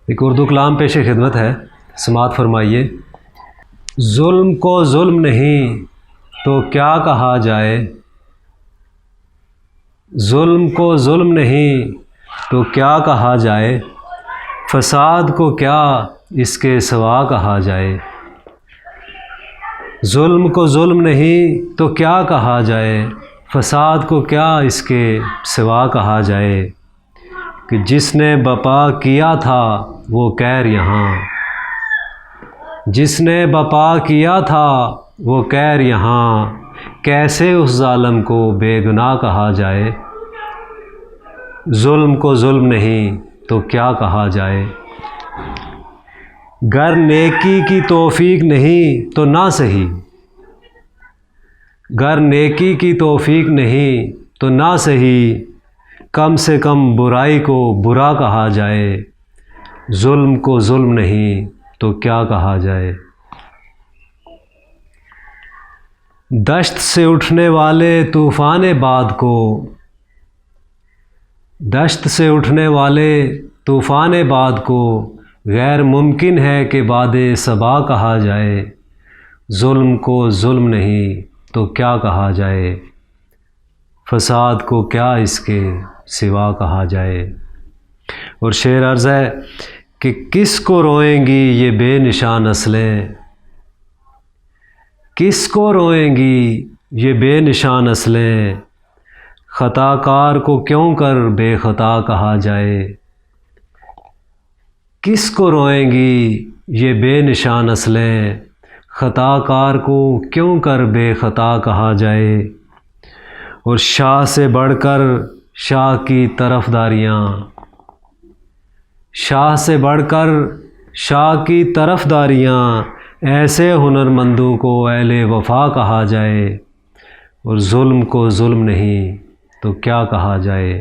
ایک اردو کلام پیش خدمت ہے، سماعت فرمائیے۔ ظلم کو ظلم نہیں تو کیا کہا جائے، ظلم کو ظلم نہیں تو کیا کہا جائے، فساد کو کیا اس کے سوا کہا جائے۔ ظلم کو ظلم نہیں تو کیا کہا جائے، فساد کو کیا اس کے سوا کہا جائے، کہ جس نے بپا کیا تھا وہ قہر یہاں، جس نے بپا کیا تھا وہ قہر یہاں، کیسے اس ظالم کو بے گناہ کہا جائے۔ ظلم کو ظلم نہیں تو کیا کہا جائے، گر نیکی کی توفیق نہیں تو نہ سہی، گر نیکی کی توفیق نہیں تو نہ سہی، کم سے کم برائی کو برا کہا جائے۔ ظلم کو ظلم نہیں تو کیا کہا جائے۔ دشت سے اٹھنے والے طوفان باد کو، دشت سے اٹھنے والے طوفان باد کو غیر ممکن ہے کہ باد صبا کہا جائے۔ ظلم کو ظلم نہیں تو کیا کہا جائے، فساد کو کیا اس کے سوا کہا جائے۔ اور شعر عرض ہے کہ کس کو روئیں گی یہ بے نشان نسلیں، کس کو روئیں گی یہ بے نشان نسلیں، خطا کار کو کیوں کر بے خطا کہا جائے۔ کس کو روئیں گی یہ بے نشان نسلیں، خطا کار کو کیوں کر بے خطا کہا جائے۔ اور شاہ سے بڑھ کر شاہ کی طرفداریاں، شاہ سے بڑھ کر شاہ کی طرفداریاں، ایسے ہنرمندوں کو اہل وفا کہا جائے۔ اور ظلم کو ظلم نہیں تو کیا کہا جائے۔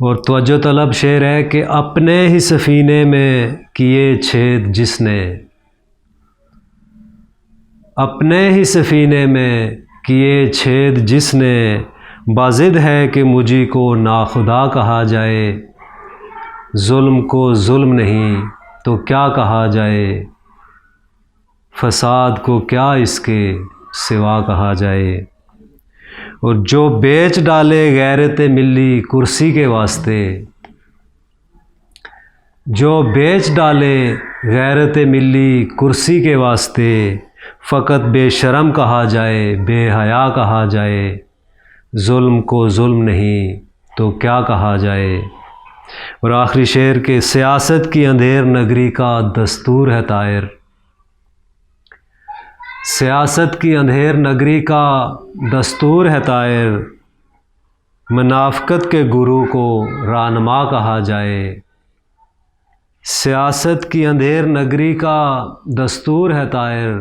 اور توجہ طلب شعر ہے کہ اپنے ہی سفینے میں کیے چھید جس نے، اپنے ہی سفینے میں کیے چھید جس نے، باضد ہے کہ مجھی کو ناخدا کہا جائے۔ ظلم کو ظلم نہیں تو کیا کہا جائے، فساد کو کیا اس کے سوا کہا جائے۔ اور جو بیچ ڈالے غیرت ملی کرسی کے واسطے، جو بیچ ڈالے غیرت ملی کرسی کے واسطے، فقط بے شرم کہا جائے، بے حیا کہا جائے۔ ظلم کو ظلم نہیں تو کیا کہا جائے۔ اور آخری شعر کہ سیاست کی اندھیر نگری کا دستور ہے طائر، سیاست کی اندھیر نگری کا دستور ہے طائر، منافقت کے گرو کو رہنما کہا جائے۔ سیاست کی اندھیر نگری کا دستور ہے طائر،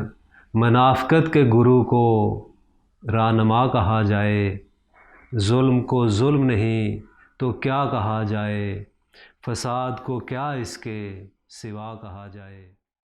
منافقت کے گرو کو رہنما کہا جائے۔ ظلم کو ظلم نہیں تو کیا کہا جائے، فساد کو کیا اس کے سوا کہا جائے۔